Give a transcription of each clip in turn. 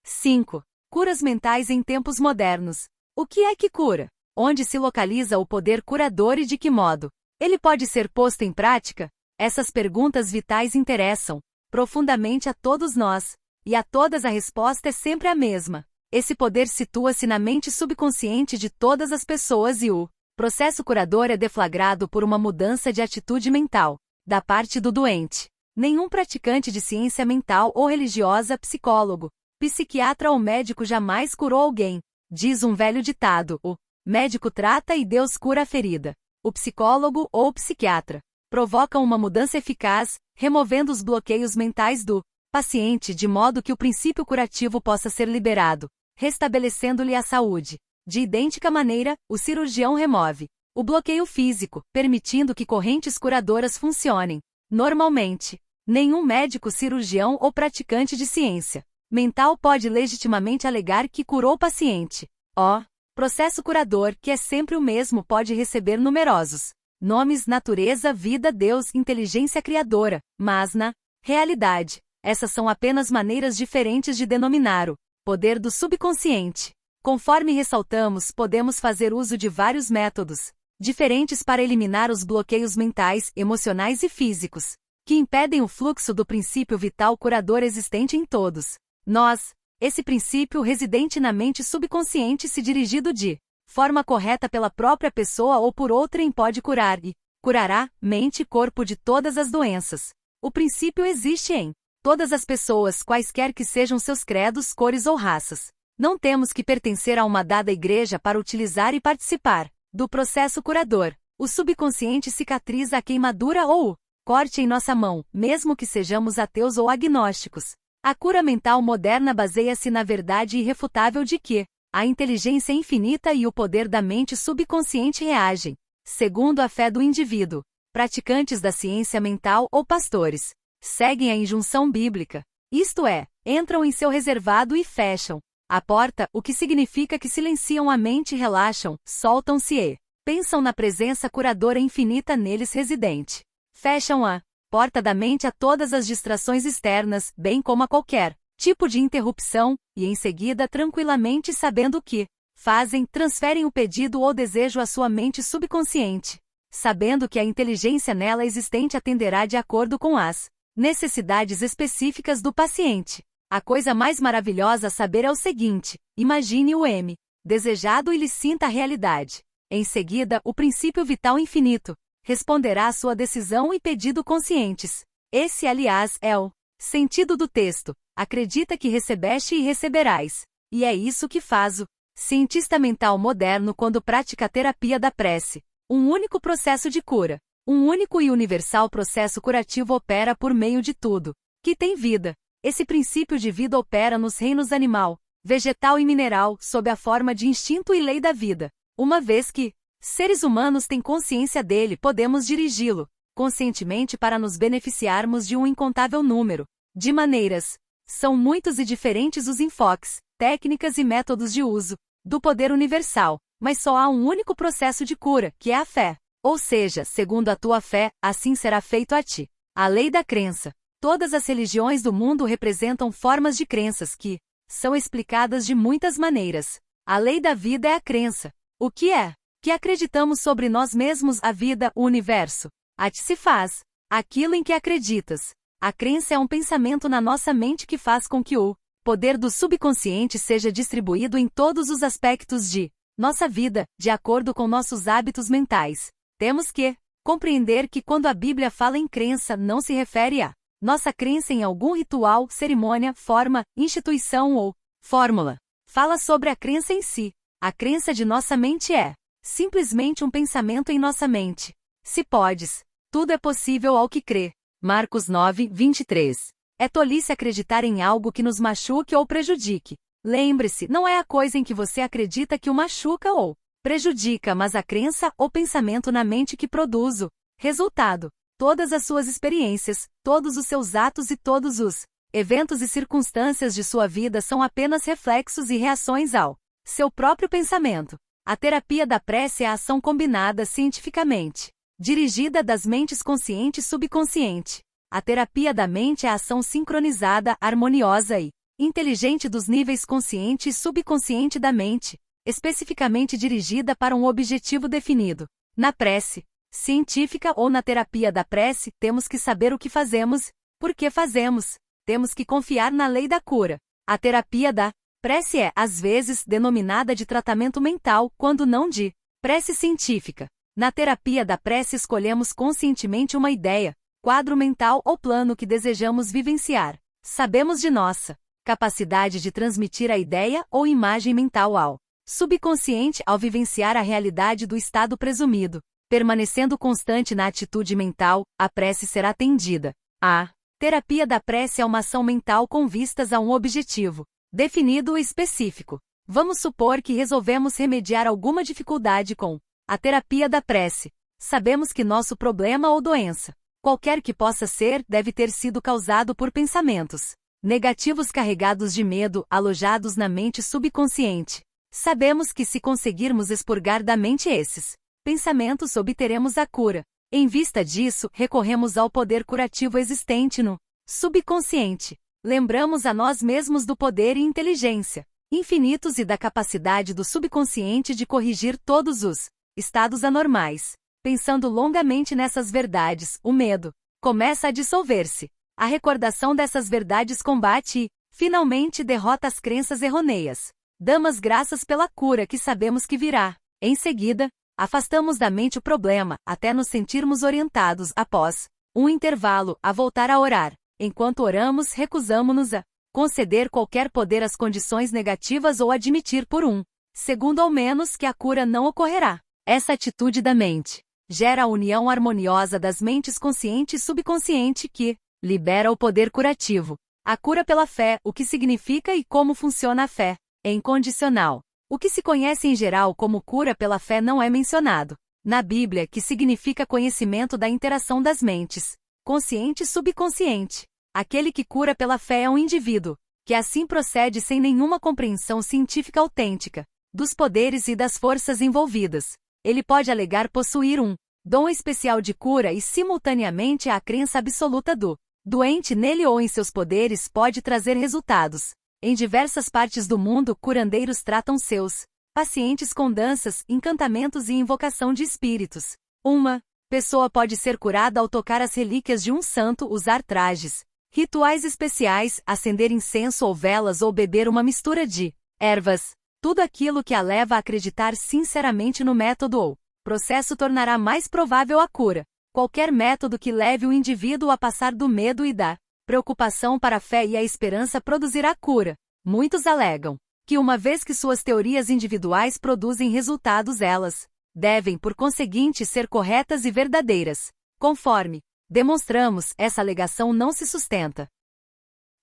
5. Curas mentais em tempos modernos. O que é que cura? Onde se localiza o poder curador e de que modo? Ele pode ser posto em prática? Essas perguntas vitais interessam profundamente a todos nós, e a todas a resposta é sempre a mesma. Esse poder situa-se na mente subconsciente de todas as pessoas e o processo curador é deflagrado por uma mudança de atitude mental, da parte do doente. Nenhum praticante de ciência mental ou religiosa, psicólogo, psiquiatra ou médico jamais curou alguém. Diz um velho ditado: o médico trata e Deus cura a ferida. O psicólogo ou psiquiatra provoca uma mudança eficaz, removendo os bloqueios mentais do paciente de modo que o princípio curativo possa ser liberado, restabelecendo-lhe a saúde. De idêntica maneira, o cirurgião remove o bloqueio físico, permitindo que correntes curadoras funcionem. Normalmente, nenhum médico, cirurgião ou praticante de ciência mental pode legitimamente alegar que curou o paciente. O processo curador, que é sempre o mesmo, pode receber numerosos nomes: natureza, vida, Deus, inteligência criadora, mas na realidade, essas são apenas maneiras diferentes de denominar o poder do subconsciente. Conforme ressaltamos, podemos fazer uso de vários métodos diferentes para eliminar os bloqueios mentais, emocionais e físicos, que impedem o fluxo do princípio vital curador existente em todos nós. Esse princípio residente na mente subconsciente, se dirigido de forma correta pela própria pessoa ou por outrem, pode curar e curará mente e corpo de todas as doenças. O princípio existe em todas as pessoas, quaisquer que sejam seus credos, cores ou raças. Não temos que pertencer a uma dada igreja para utilizar e participar do processo curador. O subconsciente cicatriza a queimadura ou o corte em nossa mão, mesmo que sejamos ateus ou agnósticos. A cura mental moderna baseia-se na verdade irrefutável de que a inteligência infinita e o poder da mente subconsciente reagem segundo a fé do indivíduo. Praticantes da ciência mental ou pastores seguem a injunção bíblica, isto é, entram em seu reservado e fecham a porta, o que significa que silenciam a mente, relaxam, soltam-se e pensam na presença curadora infinita neles residente. Fecham a porta da mente a todas as distrações externas, bem como a qualquer tipo de interrupção, e em seguida, tranquilamente sabendo o que fazem, transferem o pedido ou desejo à sua mente subconsciente, sabendo que a inteligência nela existente atenderá de acordo com as necessidades específicas do paciente. A coisa mais maravilhosa a saber é o seguinte: imagine o desejado e lhe sinta a realidade. Em seguida, o princípio vital infinito responderá à sua decisão e pedido conscientes. Esse, aliás, é o sentido do texto. Acredita que recebeste e receberás. E é isso que faz o cientista mental moderno quando pratica a terapia da prece. Um único processo de cura. Um único e universal processo curativo opera por meio de tudo que tem vida. Esse princípio de vida opera nos reinos animal, vegetal e mineral, sob a forma de instinto e lei da vida. Uma vez que seres humanos têm consciência dele, podemos dirigi-lo conscientemente para nos beneficiarmos de um incontável número de maneiras. São muitos e diferentes os enfoques, técnicas e métodos de uso do poder universal, mas só há um único processo de cura, que é a fé. Ou seja, segundo a tua fé, assim será feito a ti. A lei da crença. Todas as religiões do mundo representam formas de crenças que são explicadas de muitas maneiras. A lei da vida é a crença. O que é? Que acreditamos sobre nós mesmos, a vida, o universo. A ti se faz aquilo em que acreditas. A crença é um pensamento na nossa mente que faz com que o poder do subconsciente seja distribuído em todos os aspectos de nossa vida, de acordo com nossos hábitos mentais. Temos que compreender que quando a Bíblia fala em crença, não se refere a nossa crença em algum ritual, cerimônia, forma, instituição ou fórmula. Fala sobre a crença em si. A crença de nossa mente é simplesmente um pensamento em nossa mente. Se podes, tudo é possível ao que crê. Marcos 9, 23. É tolice acreditar em algo que nos machuque ou prejudique. Lembre-se, não é a coisa em que você acredita que o machuca ou prejudica, mas a crença ou pensamento na mente que produz o resultado. Todas as suas experiências, todos os seus atos e todos os eventos e circunstâncias de sua vida são apenas reflexos e reações ao seu próprio pensamento. A terapia da prece é a ação combinada cientificamente dirigida das mentes consciente e subconsciente. A terapia da mente é a ação sincronizada, harmoniosa e inteligente dos níveis consciente e subconsciente da mente, especificamente dirigida para um objetivo definido. Na prece científica ou na terapia da prece, temos que saber o que fazemos, por que fazemos. Temos que confiar na lei da cura. A terapia da prece é, às vezes, denominada de tratamento mental, quando não de prece científica. Na terapia da prece escolhemos conscientemente uma ideia, quadro mental ou plano que desejamos vivenciar. Sabemos de nossa capacidade de transmitir a ideia ou imagem mental ao subconsciente ao vivenciar a realidade do estado presumido. Permanecendo constante na atitude mental, a prece será atendida. A terapia da prece é uma ação mental com vistas a um objetivo definido e específico. Vamos supor que resolvemos remediar alguma dificuldade com a terapia da prece. Sabemos que nosso problema ou doença, qualquer que possa ser, deve ter sido causado por pensamentos negativos carregados de medo, alojados na mente subconsciente. Sabemos que se conseguirmos expurgar da mente esses pensamentos, obteremos a cura. Em vista disso, recorremos ao poder curativo existente no subconsciente. Lembramos a nós mesmos do poder e inteligência infinitos e da capacidade do subconsciente de corrigir todos os estados anormais. Pensando longamente nessas verdades, o medo começa a dissolver-se. A recordação dessas verdades combate e, finalmente, derrota as crenças errôneas. Damos graças pela cura que sabemos que virá. Em seguida, afastamos da mente o problema, até nos sentirmos orientados, após um intervalo, a voltar a orar. Enquanto oramos, recusamo-nos a conceder qualquer poder às condições negativas ou admitir por um segundo ao menos que a cura não ocorrerá. Essa atitude da mente gera a união harmoniosa das mentes consciente e subconsciente que libera o poder curativo. A cura pela fé, o que significa e como funciona a fé. É incondicional. O que se conhece em geral como cura pela fé não é mencionado na Bíblia, que significa conhecimento da interação das mentes consciente e subconsciente. Aquele que cura pela fé é um indivíduo que assim procede sem nenhuma compreensão científica autêntica dos poderes e das forças envolvidas. Ele pode alegar possuir um dom especial de cura e simultaneamente a crença absoluta do doente nele ou em seus poderes pode trazer resultados. Em diversas partes do mundo, curandeiros tratam seus pacientes com danças, encantamentos e invocação de espíritos. Uma pessoa pode ser curada ao tocar as relíquias de um santo, usar trajes, rituais especiais, acender incenso ou velas ou beber uma mistura de ervas. Tudo aquilo que a leva a acreditar sinceramente no método ou processo tornará mais provável a cura. Qualquer método que leve o indivíduo a passar do medo e da preocupação para a fé e a esperança produzirá cura. Muitos alegam que, uma vez que suas teorias individuais produzem resultados, elas devem, por conseguinte, ser corretas e verdadeiras. Conforme demonstramos, essa alegação não se sustenta.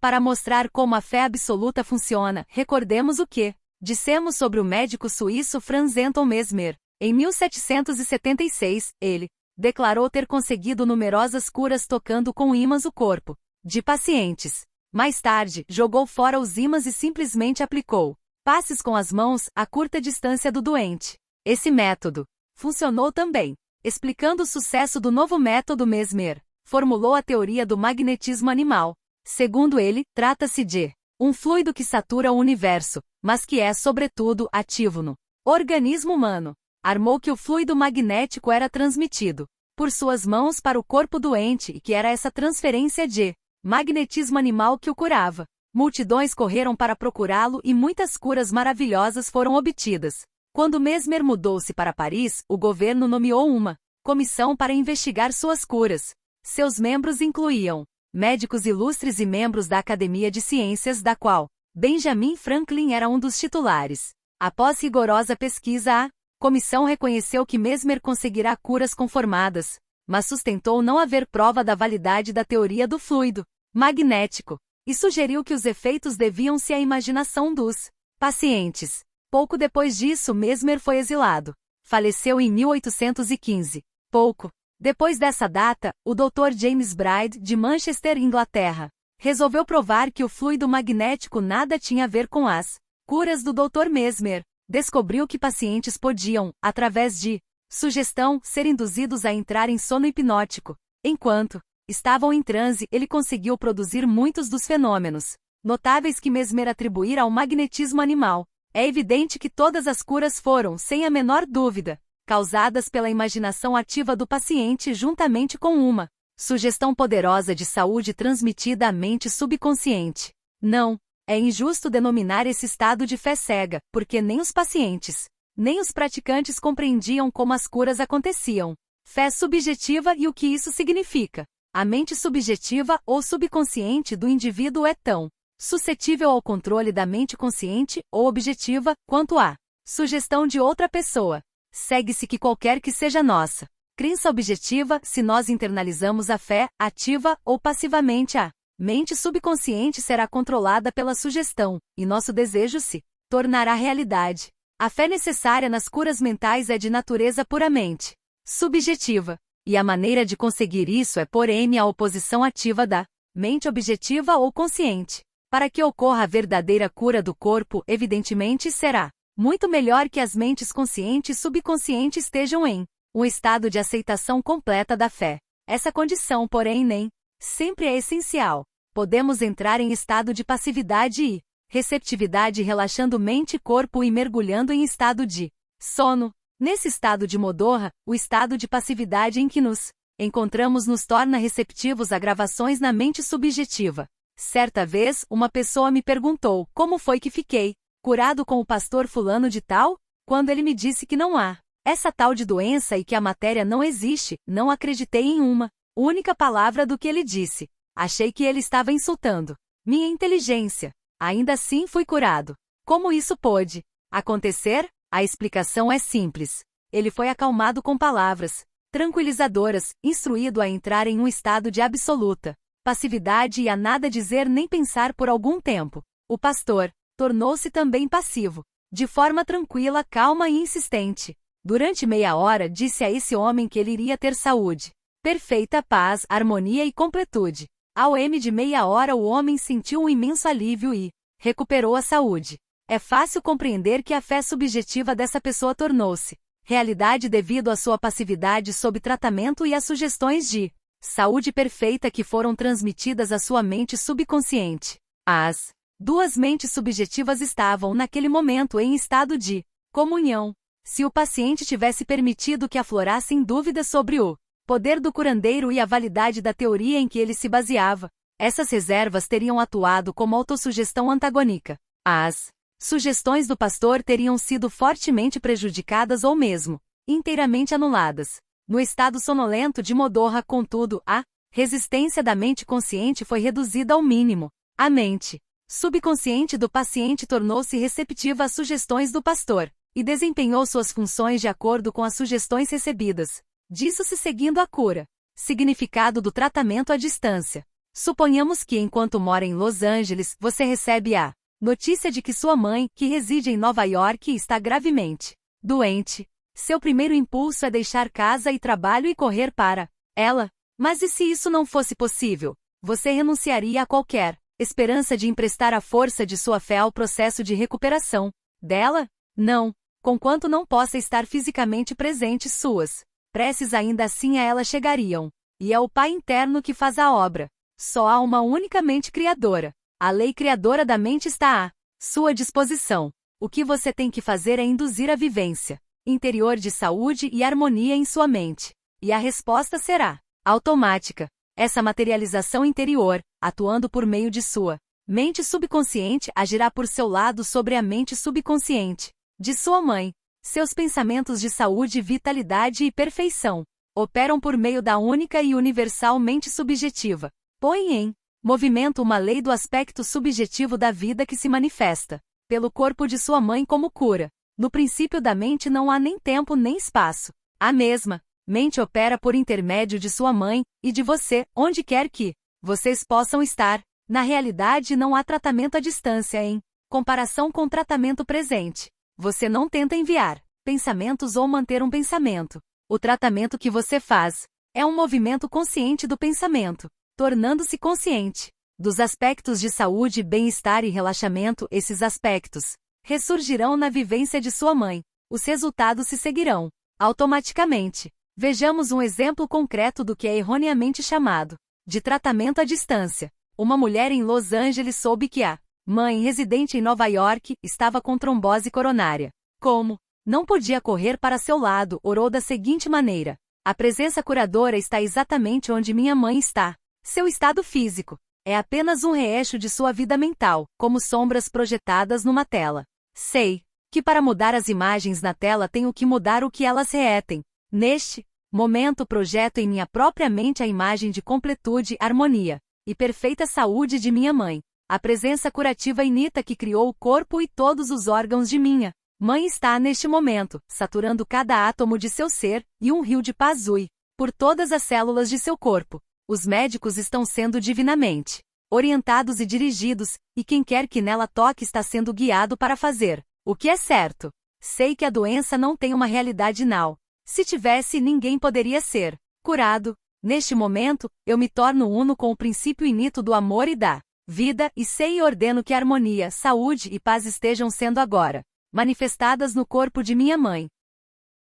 Para mostrar como a fé absoluta funciona, recordemos o que dissemos sobre o médico suíço Franz Anton Mesmer. Em 1776, ele declarou ter conseguido numerosas curas tocando com ímãs o corpo de pacientes. Mais tarde, jogou fora os ímãs e simplesmente aplicou passes com as mãos a curta distância do doente. Esse método funcionou também. Explicando o sucesso do novo método, Mesmer formulou a teoria do magnetismo animal. Segundo ele, trata-se de um fluido que satura o universo, mas que é, sobretudo, ativo no organismo humano. Armou que o fluido magnético era transmitido por suas mãos para o corpo doente e que era essa transferência de magnetismo animal que o curava. Multidões correram para procurá-lo e muitas curas maravilhosas foram obtidas. Quando Mesmer mudou-se para Paris, o governo nomeou uma comissão para investigar suas curas. Seus membros incluíam médicos ilustres e membros da Academia de Ciências, da qual Benjamin Franklin era um dos titulares. Após rigorosa pesquisa, a comissão reconheceu que Mesmer conseguirá curas conformadas, mas sustentou não haver prova da validade da teoria do fluido magnético, e sugeriu que os efeitos deviam-se à imaginação dos pacientes. Pouco depois disso, Mesmer foi exilado. Faleceu em 1815. Pouco depois dessa data, o Dr. James Bride, de Manchester, Inglaterra, resolveu provar que o fluido magnético nada tinha a ver com as curas do Dr. Mesmer. Descobriu que pacientes podiam, através de sugestão, ser induzidos a entrar em sono hipnótico. Enquanto estavam em transe, ele conseguiu produzir muitos dos fenômenos notáveis que Mesmer atribuir ao magnetismo animal. É evidente que todas as curas foram, sem a menor dúvida, causadas pela imaginação ativa do paciente juntamente com uma sugestão poderosa de saúde transmitida à mente subconsciente. Não, é injusto denominar esse estado de fé cega, porque nem os pacientes, nem os praticantes compreendiam como as curas aconteciam. Fé subjetiva e o que isso significa. A mente subjetiva ou subconsciente do indivíduo é tão suscetível ao controle da mente consciente ou objetiva quanto à sugestão de outra pessoa. Segue-se que qualquer que seja nossa crença objetiva, se nós internalizamos a fé, ativa ou passivamente a mente subconsciente será controlada pela sugestão, e nosso desejo se tornará realidade. A fé necessária nas curas mentais é de natureza puramente subjetiva, e a maneira de conseguir isso é porém a oposição ativa da mente objetiva ou consciente. Para que ocorra a verdadeira cura do corpo, evidentemente será muito melhor que as mentes consciente e subconsciente estejam em um estado de aceitação completa da fé. Essa condição, porém, nem sempre é essencial. Podemos entrar em estado de passividade e receptividade relaxando mente e corpo e mergulhando em estado de sono. Nesse estado de modorra, o estado de passividade em que nos encontramos nos torna receptivos a gravações na mente subjetiva. Certa vez, uma pessoa me perguntou como foi que fiquei curado com o pastor fulano de tal, quando ele me disse que não há essa tal de doença e que a matéria não existe. Não acreditei em uma única palavra do que ele disse. Achei que ele estava insultando minha inteligência. Ainda assim fui curado. Como isso pôde acontecer? A explicação é simples. Ele foi acalmado com palavras tranquilizadoras, instruído a entrar em um estado de absoluta passividade e a nada dizer nem pensar por algum tempo. O pastor tornou-se também passivo, de forma tranquila, calma e insistente. Durante meia hora disse a esse homem que ele iria ter saúde, perfeita paz, harmonia e completude. Ao de meia hora o homem sentiu um imenso alívio e recuperou a saúde. É fácil compreender que a fé subjetiva dessa pessoa tornou-se realidade devido à sua passividade sob tratamento e às sugestões de saúde perfeita que foram transmitidas à sua mente subconsciente. As duas mentes subjetivas estavam naquele momento em estado de comunhão. Se o paciente tivesse permitido que aflorassem dúvidas sobre o poder do curandeiro e a validade da teoria em que ele se baseava, essas reservas teriam atuado como autossugestão antagônica. As sugestões do pastor teriam sido fortemente prejudicadas ou mesmo inteiramente anuladas. No estado sonolento de modorra, contudo, a resistência da mente consciente foi reduzida ao mínimo. A mente subconsciente do paciente tornou-se receptiva às sugestões do pastor e desempenhou suas funções de acordo com as sugestões recebidas. Disso-se seguindo a cura. Significado do tratamento à distância. Suponhamos que, enquanto mora em Los Angeles, você recebe a notícia de que sua mãe, que reside em Nova York, está gravemente doente. Seu primeiro impulso é deixar casa e trabalho e correr para ela. Mas e se isso não fosse possível? Você renunciaria a qualquer esperança de emprestar a força de sua fé ao processo de recuperação dela? Não. Conquanto não possa estar fisicamente presente, suas preces ainda assim a ela chegariam. E é o Pai interno que faz a obra. Só há uma única mente criadora. A lei criadora da mente está à sua disposição. O que você tem que fazer é induzir a vivência interior de saúde e harmonia em sua mente. E a resposta será automática. Essa materialização interior, atuando por meio de sua mente subconsciente, agirá por seu lado sobre a mente subconsciente de sua mãe. Seus pensamentos de saúde, vitalidade e perfeição operam por meio da única e universal mente subjetiva. Põe em movimento uma lei do aspecto subjetivo da vida que se manifesta pelo corpo de sua mãe como cura. No princípio da mente não há nem tempo nem espaço. A mesma mente opera por intermédio de sua mãe e de você, onde quer que vocês possam estar. Na realidade não há tratamento à distância em comparação com o tratamento presente. Você não tenta enviar pensamentos ou manter um pensamento. O tratamento que você faz é um movimento consciente do pensamento, tornando-se consciente dos aspectos de saúde, bem-estar e relaxamento. Esses aspectos ressurgirão na vivência de sua mãe. Os resultados se seguirão automaticamente. Vejamos um exemplo concreto do que é erroneamente chamado de tratamento à distância. Uma mulher em Los Angeles soube que a mãe, residente em Nova York, estava com trombose coronária. Como não podia correr para seu lado, orou da seguinte maneira: a presença curadora está exatamente onde minha mãe está. Seu estado físico é apenas um reeixo de sua vida mental, como sombras projetadas numa tela. Sei que para mudar as imagens na tela tenho que mudar o que elas remetem. Neste momento projeto em minha própria mente a imagem de completude, harmonia e perfeita saúde de minha mãe. A presença curativa inita que criou o corpo e todos os órgãos de minha mãe está neste momento, saturando cada átomo de seu ser, e um rio de paz flui por todas as células de seu corpo. Os médicos estão sendo divinamente orientados e dirigidos, e quem quer que nela toque está sendo guiado para fazer o que é certo. Sei que a doença não tem uma realidade não. Se tivesse, ninguém poderia ser curado. Neste momento, eu me torno uno com o princípio inito do amor e da vida, e sei e ordeno que harmonia, saúde e paz estejam sendo agora manifestadas no corpo de minha mãe.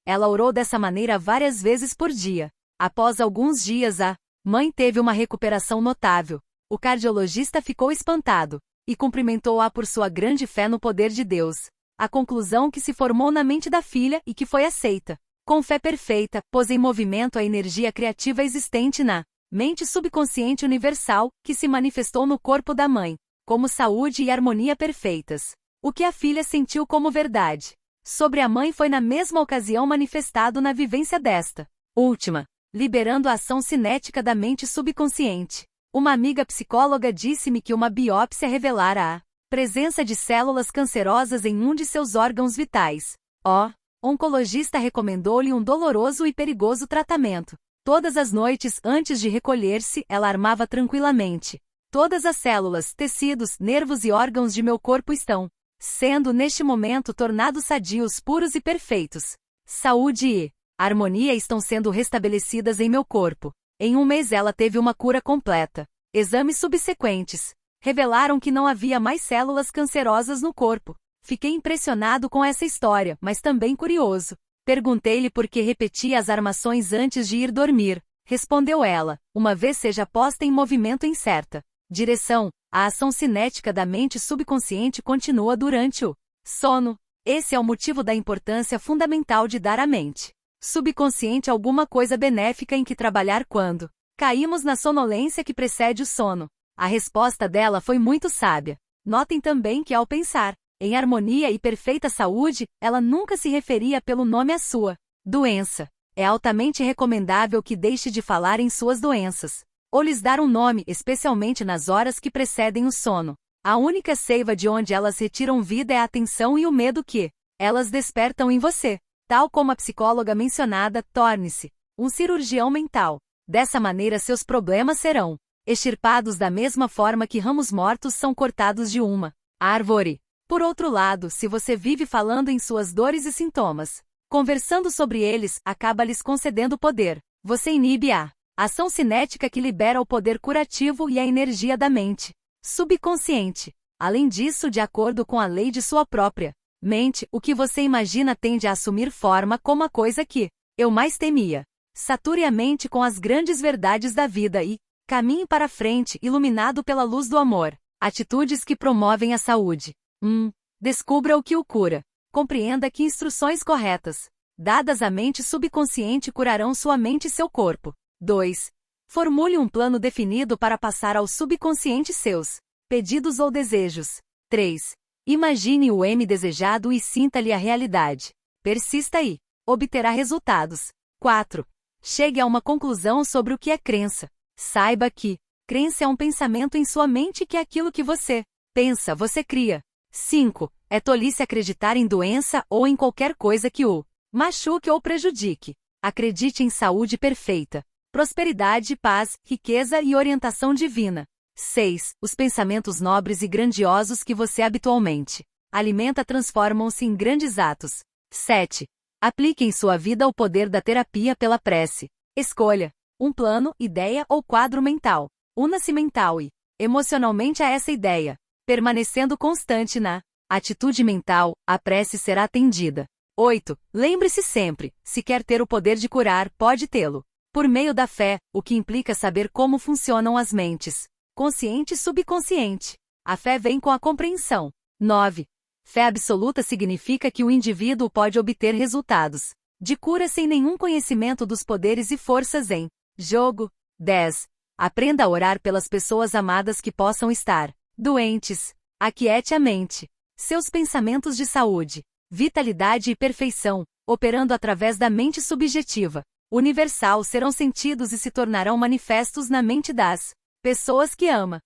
Ela orou dessa maneira várias vezes por dia. Após alguns dias, a mãe teve uma recuperação notável. O cardiologista ficou espantado e cumprimentou-a por sua grande fé no poder de Deus. A conclusão que se formou na mente da filha e que foi aceita com fé perfeita, pôs em movimento a energia criativa existente na mente subconsciente universal, que se manifestou no corpo da mãe, como saúde e harmonia perfeitas. O que a filha sentiu como verdade sobre a mãe foi na mesma ocasião manifestado na vivência desta última, liberando a ação cinética da mente subconsciente. Uma amiga psicóloga disse-me que uma biópsia revelara a presença de células cancerosas em um de seus órgãos vitais. O oncologista recomendou-lhe um doloroso e perigoso tratamento. Todas as noites, antes de recolher-se, ela armava tranquilamente: todas as células, tecidos, nervos e órgãos de meu corpo estão sendo neste momento tornados sadios, puros e perfeitos. Saúde e harmonia estão sendo restabelecidas em meu corpo. Em um mês ela teve uma cura completa. Exames subsequentes revelaram que não havia mais células cancerosas no corpo. Fiquei impressionado com essa história, mas também curioso. Perguntei-lhe por que repetia as armações antes de ir dormir. Respondeu ela: uma vez seja posta em movimento em certa direção, a ação cinética da mente subconsciente continua durante o sono. Esse é o motivo da importância fundamental de dar à mente subconsciente alguma coisa benéfica em que trabalhar quando caímos na sonolência que precede o sono. A resposta dela foi muito sábia. Notem também que ao pensar em harmonia e perfeita saúde, ela nunca se referia pelo nome à sua doença. É altamente recomendável que deixe de falar em suas doenças, ou lhes dar um nome, especialmente nas horas que precedem o sono. A única seiva de onde elas retiram vida é a atenção e o medo que elas despertam em você. Tal como a psicóloga mencionada, torne-se um cirurgião mental. Dessa maneira seus problemas serão extirpados da mesma forma que ramos mortos são cortados de uma árvore. Por outro lado, se você vive falando em suas dores e sintomas, conversando sobre eles, acaba lhes concedendo poder. Você inibe a ação cinética que libera o poder curativo e a energia da mente subconsciente. Além disso, de acordo com a lei de sua própria mente, o que você imagina tende a assumir forma como a coisa que eu mais temia. Sature a mente com as grandes verdades da vida e caminhe para frente, iluminado pela luz do amor. Atitudes que promovem a saúde. 1. Descubra o que o cura. Compreenda que instruções corretas dadas à mente subconsciente curarão sua mente e seu corpo. 2. Formule um plano definido para passar ao subconsciente seus pedidos ou desejos. 3. Imagine o M desejado e sinta-lhe a realidade. Persista e obterá resultados. 4. Chegue a uma conclusão sobre o que é crença. Saiba que crença é um pensamento em sua mente que é aquilo que você pensa, você cria. 5. É tolice acreditar em doença ou em qualquer coisa que o machuque ou prejudique. Acredite em saúde perfeita, prosperidade, paz, riqueza e orientação divina. 6. Os pensamentos nobres e grandiosos que você habitualmente alimenta transformam-se em grandes atos. 7. Aplique em sua vida o poder da terapia pela prece. Escolha um plano, ideia ou quadro mental. Una-se mental e emocionalmente a essa ideia. Permanecendo constante na atitude mental, a prece será atendida. 8. Lembre-se sempre, se quer ter o poder de curar, pode tê-lo por meio da fé, o que implica saber como funcionam as mentes consciente e subconsciente. A fé vem com a compreensão. 9. Fé absoluta significa que o indivíduo pode obter resultados de cura sem nenhum conhecimento dos poderes e forças em jogo. 10. Aprenda a orar pelas pessoas amadas que possam estar doentes. Aquiete a mente. Seus pensamentos de saúde, vitalidade e perfeição, operando através da mente subjetiva, universal, serão sentidos e se tornarão manifestos na mente das pessoas que ama.